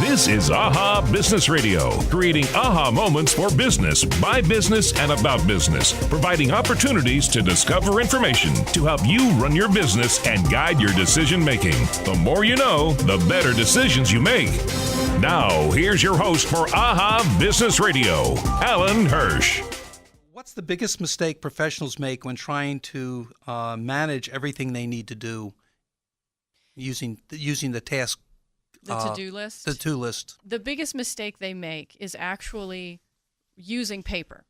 This is AHA Business Radio, creating aha moments for business, by business, and about business, providing opportunities to discover information to help you run your business and guide your decision making. The more you know, the better decisions you make. Now, here's your host for AHA Business Radio, Alan Hirsch. What's the biggest mistake professionals make when trying to manage everything they need to do using the task? The to-do list? The to-do list. The biggest mistake they make is actually using paper.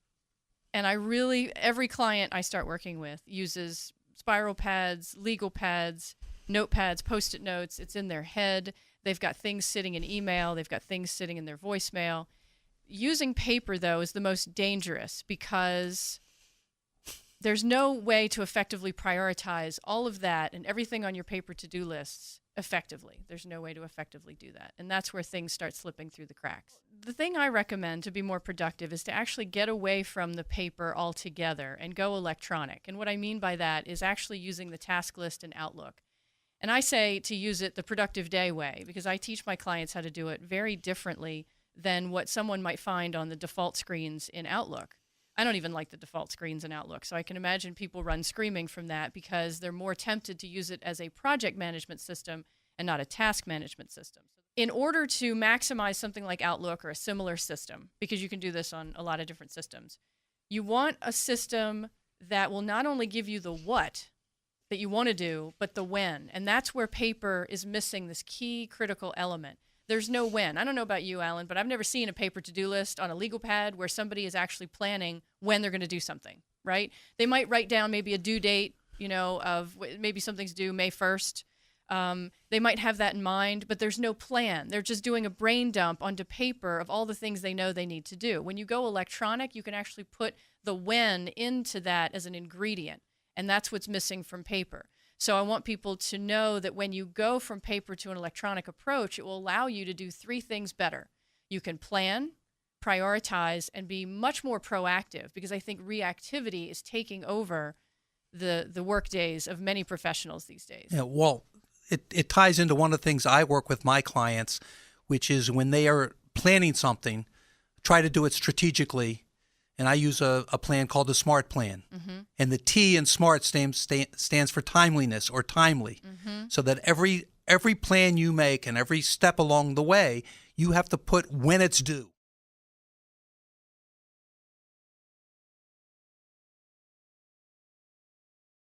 And every client I start working with uses spiral pads, legal pads, notepads, Post-it notes. It's in their head. They've got things sitting in email. They've got things sitting in their voicemail. Using paper, though, is the most dangerous because there's no way to effectively prioritize all of that and everything on your paper to-do lists effectively. There's no way to effectively do that. And that's where things start slipping through the cracks. The thing I recommend to be more productive is to actually get away from the paper altogether and go electronic. And what I mean by that is actually using the task list in Outlook. And I say to use it the productive day way because I teach my clients how to do it very differently than what someone might find on the default screens in Outlook. I don't even like the default screens in Outlook, so I can imagine people run screaming from that because they're more tempted to use it as a project management system and not a task management system. In order to maximize something like Outlook or a similar system, because you can do this on a lot of different systems, you want a system that will not only give you the what that you want to do, but the when. And that's where paper is missing this key critical element. There's no when. I don't know about you, Alan, but I've never seen a paper to-do list on a legal pad where somebody is actually planning when they're going to do something, right? They might write down maybe a due date, of maybe something's due May 1st. They might have that in mind, but there's no plan. They're just doing a brain dump onto paper of all the things they know they need to do. When you go electronic, you can actually put the when into that as an ingredient, and that's what's missing from paper. So I want people to know that when you go from paper to an electronic approach, it will allow you to do three things better. You can plan, prioritize, and be much more proactive because I think reactivity is taking over the work days of many professionals these days. Yeah, well, it ties into one of the things I work with my clients, which is when they are planning something, try to do it strategically. And I use a plan called the SMART plan. Mm-hmm. And the T in SMART stands for timeliness or timely. Mm-hmm. So that every plan you make and every step along the way, you have to put when it's due.